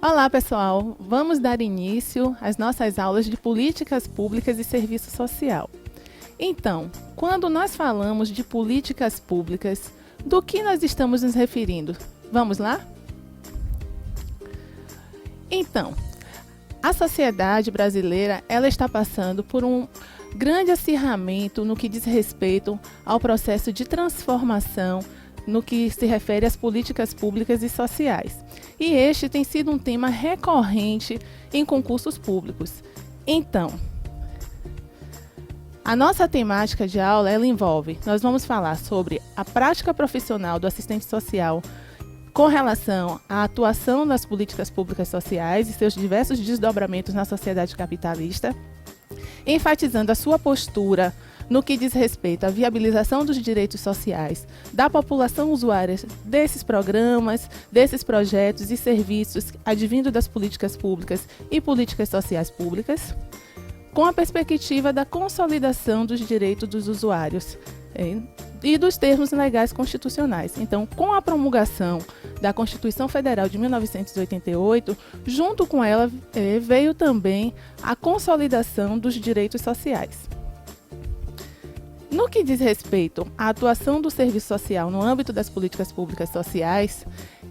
Olá, pessoal! Vamos dar início às nossas aulas de Políticas Públicas e Serviço Social. Então, quando nós falamos de políticas públicas, do que nós estamos nos referindo? Vamos lá? Então, a sociedade brasileira ela está passando por um grande acirramento no que diz respeito ao processo de transformação no que se refere às políticas públicas e sociais. E este tem sido um tema recorrente em concursos públicos. Então, a nossa temática de aula ela envolve, nós vamos falar sobre a prática profissional do assistente social com relação à atuação nas políticas públicas sociais e seus diversos desdobramentos na sociedade capitalista, enfatizando a sua postura no que diz respeito à viabilização dos direitos sociais da população usuária desses programas, desses projetos e serviços advindo das políticas públicas e políticas sociais públicas, com a perspectiva da consolidação dos direitos dos usuários e dos termos legais constitucionais. Então, com a promulgação da Constituição Federal de 1988, junto com ela veio também a consolidação dos direitos sociais. No que diz respeito à atuação do serviço social no âmbito das políticas públicas sociais,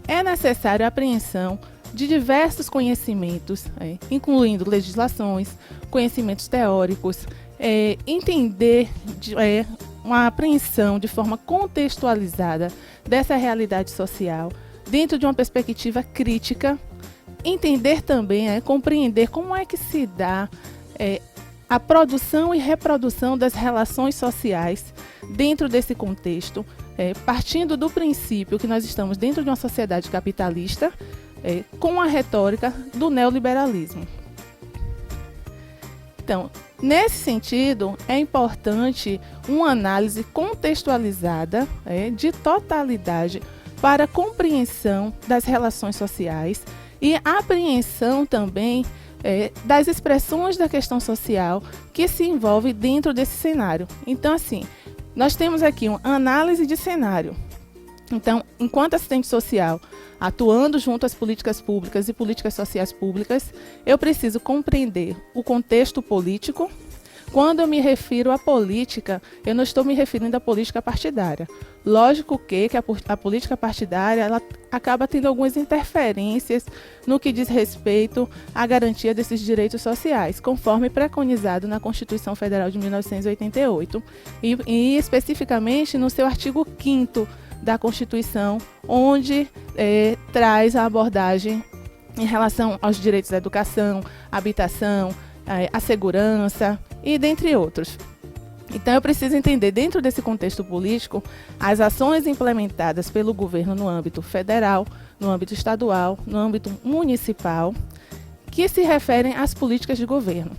é necessário a apreensão de diversos conhecimentos, incluindo legislações, conhecimentos teóricos, entender uma apreensão de forma contextualizada dessa realidade social, dentro de uma perspectiva crítica, entender também, compreender como é que se dá a produção e reprodução das relações sociais dentro desse contexto, partindo do princípio que nós estamos dentro de uma sociedade capitalista, com a retórica do neoliberalismo. Então, nesse sentido, é importante uma análise contextualizada de totalidade para a compreensão das relações sociais e a apreensão também das expressões da questão social que se envolve dentro desse cenário. Então, assim, nós temos aqui uma análise de cenário. Então, enquanto assistente social, atuando junto às políticas públicas e políticas sociais públicas, eu preciso compreender o contexto político. Quando eu me refiro à política, eu não estou me referindo à política partidária. Lógico que a política partidária ela acaba tendo algumas interferências no que diz respeito à garantia desses direitos sociais, conforme preconizado na Constituição Federal de 1988 e especificamente no seu artigo 5º da Constituição, onde traz a abordagem em relação aos direitos à educação, à habitação, à segurança e dentre outros. Então, eu preciso entender, dentro desse contexto político, as ações implementadas pelo governo no âmbito federal, no âmbito estadual, no âmbito municipal, que se referem às políticas de governo.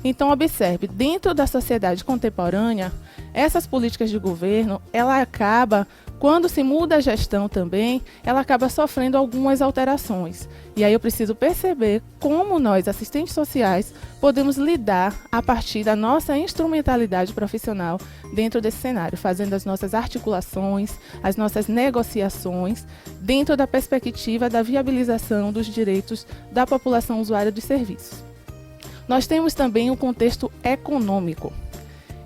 Então, observe, dentro da sociedade contemporânea, essas políticas de governo, ela acaba, quando se muda a gestão também, ela acaba sofrendo algumas alterações. E aí eu preciso perceber como nós, assistentes sociais, podemos lidar a partir da nossa instrumentalidade profissional dentro desse cenário, fazendo as nossas articulações, as nossas negociações, dentro da perspectiva da viabilização dos direitos da população usuária dos serviços. Nós temos também o contexto econômico.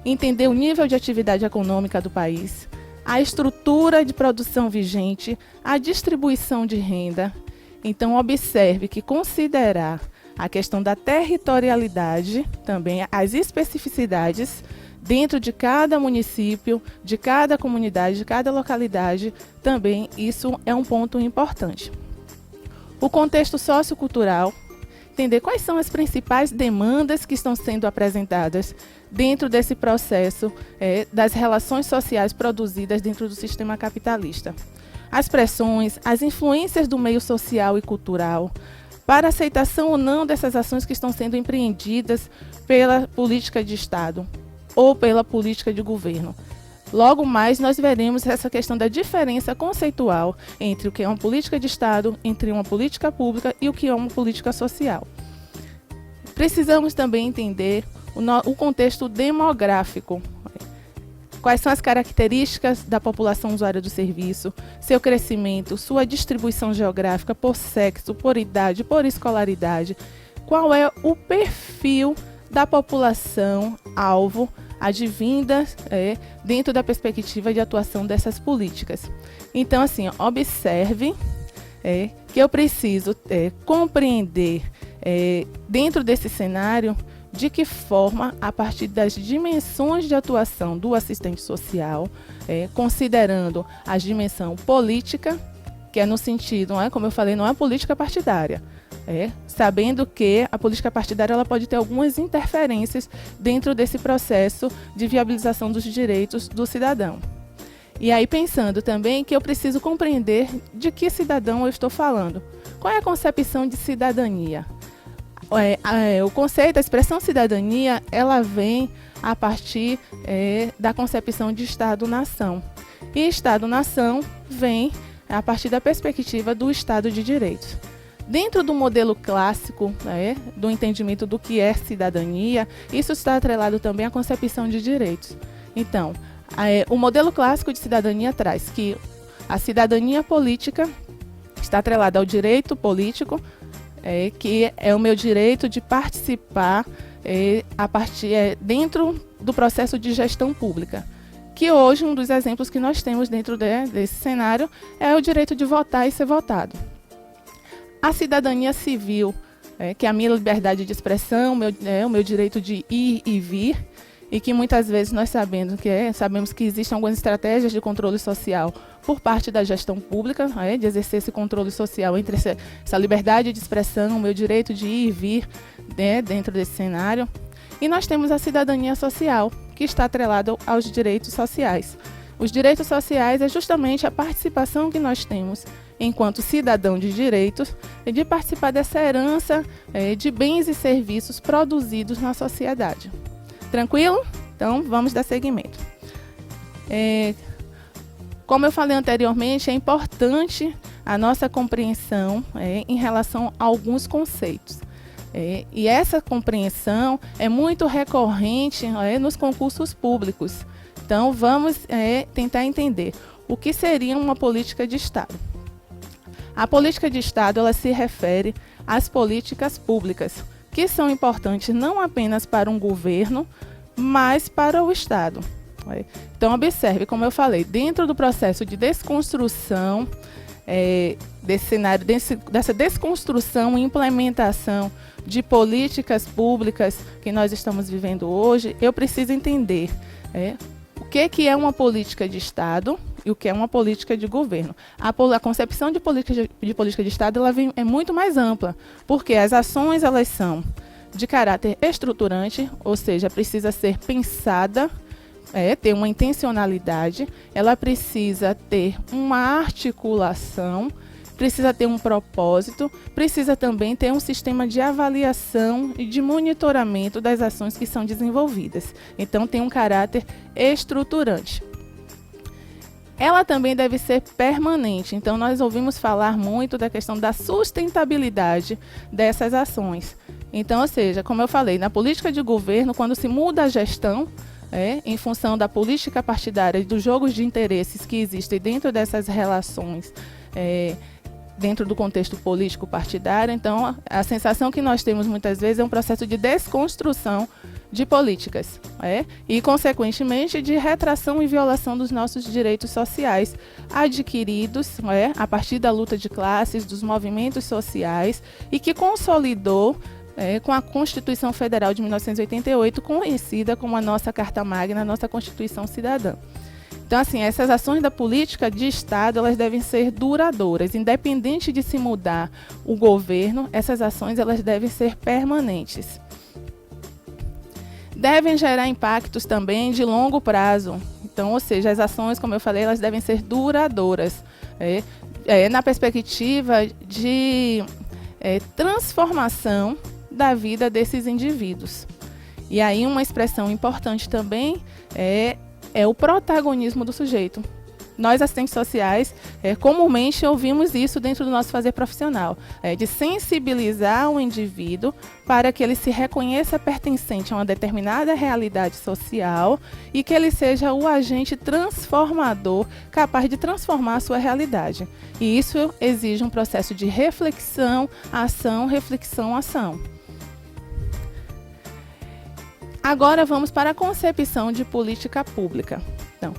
Entender o nível de atividade econômica do país, a estrutura de produção vigente, a distribuição de renda. Então, observe que considerar a questão da territorialidade, também as especificidades dentro de cada município, de cada comunidade, de cada localidade, também isso é um ponto importante. O contexto sociocultural, entender quais são as principais demandas que estão sendo apresentadas dentro desse processo das relações sociais produzidas dentro do sistema capitalista. As pressões, as influências do meio social e cultural, para aceitação ou não dessas ações que estão sendo empreendidas pela política de Estado ou pela política de governo. Logo mais, nós veremos essa questão da diferença conceitual entre o que é uma política de Estado, entre uma política pública e o que é uma política social. Precisamos também entender o contexto demográfico. quais são as características da população usuária do serviço, seu crescimento, sua distribuição geográfica por sexo, por idade, por escolaridade, qual é o perfil da população alvo advinda dentro da perspectiva de atuação dessas políticas. Então, assim, observe que eu preciso compreender dentro desse cenário de que forma, a partir das dimensões de atuação do assistente social, considerando a dimensão política, que é no sentido, como eu falei, não é política partidária, sabendo que a política partidária ela pode ter algumas interferências dentro desse processo de viabilização dos direitos do cidadão. E aí pensando também que eu preciso compreender de que cidadão eu estou falando. Qual é a concepção de cidadania? O conceito, a expressão cidadania, ela vem a partir da concepção de Estado-nação. E Estado-nação vem a partir da perspectiva do Estado de Direitos. Dentro do modelo clássico, do entendimento do que é cidadania, isso está atrelado também à concepção de direitos. Então, o modelo clássico de cidadania traz que a cidadania política está atrelada ao direito político, que é o meu direito de participar a partir dentro do processo de gestão pública. Que hoje um dos exemplos que nós temos dentro desse cenário é o direito de votar e ser votado. A cidadania civil, que é a minha liberdade de expressão, o meu direito de ir e vir, e que muitas vezes nós sabemos que existem algumas estratégias de controle social por parte da gestão pública, de exercer esse controle social entre essa liberdade de expressão, o meu direito de ir e vir dentro desse cenário. E nós temos a cidadania social, que está atrelada aos direitos sociais. Os direitos sociais é justamente a participação que nós temos enquanto cidadão de direitos, de participar dessa herança de bens e serviços produzidos na sociedade. Tranquilo? Então, vamos dar seguimento. Como eu falei anteriormente, é importante a nossa compreensão em relação a alguns conceitos. E essa compreensão é muito recorrente nos concursos públicos. Então, vamos tentar entender o que seria uma política de Estado. A política de Estado ela se refere às políticas públicas, que são importantes não apenas para um governo, mas para o Estado. Então, observe, como eu falei, dentro do processo de desconstrução desse cenário, dessa desconstrução e implementação de políticas públicas que nós estamos vivendo hoje, eu preciso entender o que é uma política de Estado e o que é uma política de governo. A concepção de política de Estado ela é muito mais ampla, porque as ações elas são de caráter estruturante, ou seja, precisa ser pensada, ter uma intencionalidade, ela precisa ter uma articulação, precisa ter um propósito, precisa também ter um sistema de avaliação e de monitoramento das ações que são desenvolvidas. Então, tem um caráter estruturante. Ela também deve ser permanente. Então, nós ouvimos falar muito da questão da sustentabilidade dessas ações. Então, ou seja, como eu falei, na política de governo, quando se muda a gestão, em função da política partidária e dos jogos de interesses que existem dentro dessas relações, dentro do contexto político partidário, então a sensação que nós temos muitas vezes é um processo de desconstrução de políticas, e consequentemente de retração e violação dos nossos direitos sociais adquiridos a partir da luta de classes, dos movimentos sociais e que consolidou com a Constituição Federal de 1988, conhecida como a nossa Carta Magna, a nossa Constituição Cidadã. Então, assim, essas ações da política de Estado, elas devem ser duradouras, independente de se mudar o governo, essas ações elas devem ser permanentes. Devem gerar impactos também de longo prazo. Então, ou seja, as ações, como eu falei, elas devem ser duradouras, na perspectiva de transformação da vida desses indivíduos. E aí uma expressão importante também é o protagonismo do sujeito. nós, assistentes sociais, comumente ouvimos isso dentro do nosso fazer profissional, de sensibilizar o indivíduo para que ele se reconheça pertencente a uma determinada realidade social e que ele seja o agente transformador capaz de transformar a sua realidade. E isso exige um processo de reflexão, ação. Agora vamos para a concepção de política pública. Então,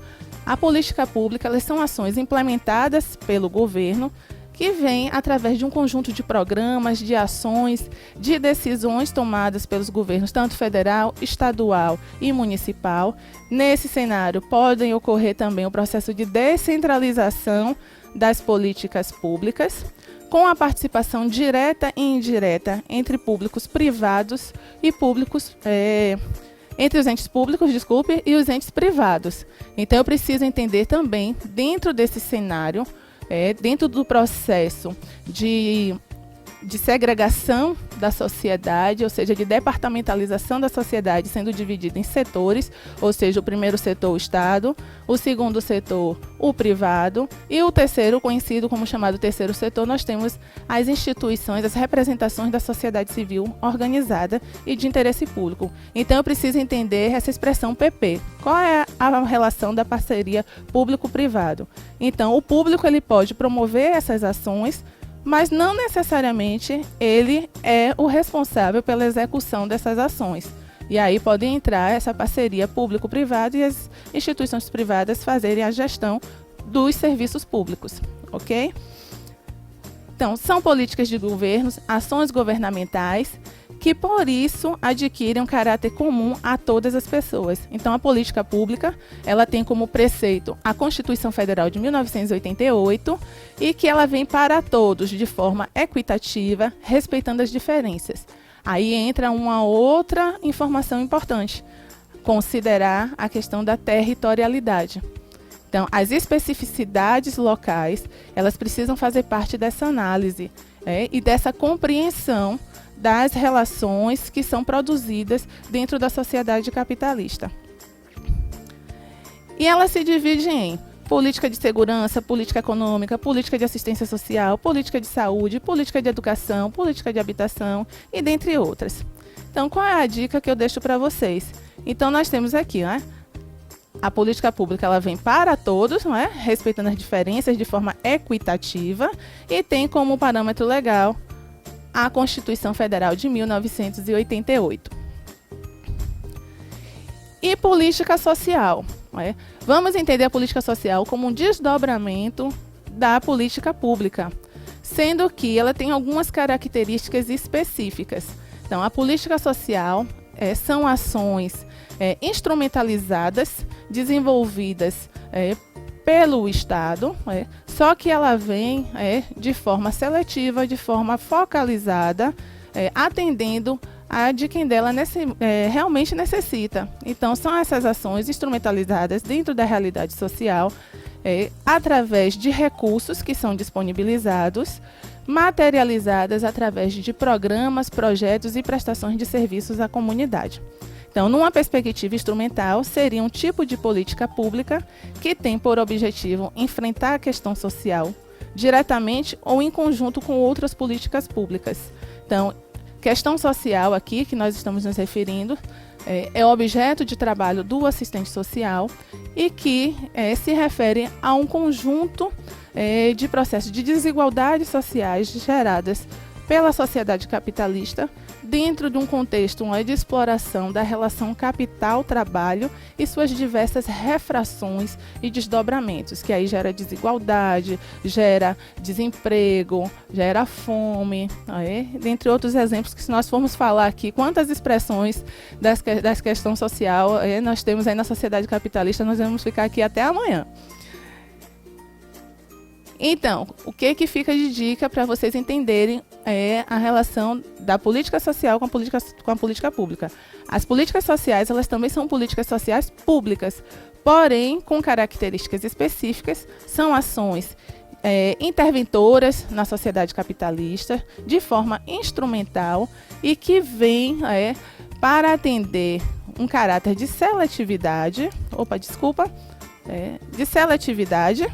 a política pública, elas são ações implementadas pelo governo que vêm através de um conjunto de programas, de ações, de decisões tomadas pelos governos, tanto federal, estadual e municipal. Nesse cenário, podem ocorrer também o processo de descentralização das políticas públicas, com a participação direta e indireta entre públicos privados e públicos entre os entes públicos, e os entes privados. Então, eu preciso entender também, dentro desse cenário, dentro do processo de segregação da sociedade, ou seja, de departamentalização da sociedade, sendo dividida em setores, ou seja, o primeiro setor, o Estado, o segundo setor, o privado, e o terceiro, conhecido como chamado terceiro setor, nós temos as instituições, as representações da sociedade civil organizada e de interesse público. Então, eu preciso entender essa expressão PP. Qual é a relação da parceria público-privado? Então, o público ele pode promover essas ações, mas não necessariamente ele é o responsável pela execução dessas ações. E aí pode entrar essa parceria público-privada e as instituições privadas fazerem a gestão dos serviços públicos, ok? Então, são políticas de governos, ações governamentais, que por isso adquirem um caráter comum a todas as pessoas. Então, a política pública, ela tem como preceito a Constituição Federal de 1988 e que ela vem para todos de forma equitativa, respeitando as diferenças. Aí entra uma outra informação importante, considerar a questão da territorialidade. Então, as especificidades locais, elas precisam fazer parte dessa análise e dessa compreensão das relações que são produzidas dentro da sociedade capitalista. E ela se divide em política de segurança, política econômica, política de assistência social, política de saúde, política de educação, política de habitação e dentre outras. Então, qual é a dica que eu deixo para vocês? Então, nós temos aqui, a política pública ela vem para todos, respeitando as diferenças de forma equitativa e tem como parâmetro legal a Constituição Federal de 1988. E política social. Vamos entender a política social como um desdobramento da política pública, sendo que ela tem algumas características específicas. Então, a política social são ações instrumentalizadas, desenvolvidas pelo Estado, só que ela vem de forma seletiva, de forma focalizada, atendendo a de quem dela realmente necessita. Então, são essas ações instrumentalizadas dentro da realidade social, através de recursos que são disponibilizados, materializadas através de programas, projetos e prestações de serviços à comunidade. Então, numa perspectiva instrumental, seria um tipo de política pública que tem por objetivo enfrentar a questão social diretamente ou em conjunto com outras políticas públicas. Então, questão social aqui, que nós estamos nos referindo, é objeto de trabalho do assistente social e que se refere a um conjunto de processos de desigualdades sociais geradas pela sociedade capitalista dentro de um contexto de exploração da relação capital-trabalho e suas diversas refrações e desdobramentos, que aí gera desigualdade, gera desemprego, gera fome, dentre outros exemplos que se nós formos falar aqui, quantas expressões das questões social nós temos aí na sociedade capitalista, nós vamos ficar aqui até amanhã. Então, o que fica de dica para vocês entenderem a relação da política social com a política pública? As políticas sociais, elas também são políticas sociais públicas, porém, com características específicas, são ações interventoras na sociedade capitalista, de forma instrumental e que vêm para atender um caráter de seletividade, de seletividade,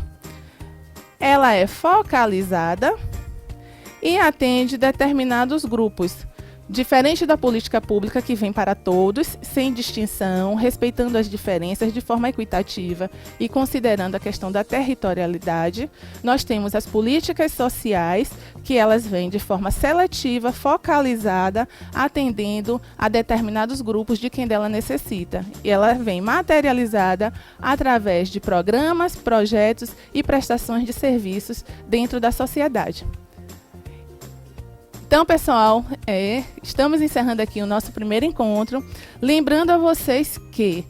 ela é focalizada e atende determinados grupos, diferente da política pública que vem para todos, sem distinção, respeitando as diferenças de forma equitativa e considerando a questão da territorialidade. Nós temos as políticas sociais, que elas vêm de forma seletiva, focalizada, atendendo a determinados grupos de quem dela necessita. E ela vem materializada através de programas, projetos e prestações de serviços dentro da sociedade. Então, pessoal, estamos encerrando aqui o nosso primeiro encontro. Lembrando a vocês que,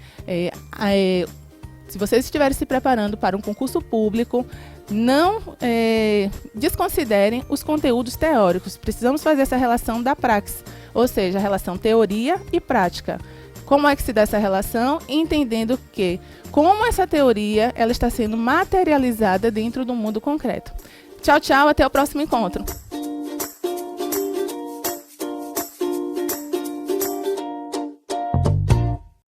se vocês estiverem se preparando para um concurso público, não desconsiderem os conteúdos teóricos. Precisamos fazer essa relação da praxis, ou seja, a relação teoria e prática. Como é que se dá essa relação? Entendendo que, como essa teoria ela está sendo materializada dentro do mundo concreto. Tchau, tchau, até o próximo encontro.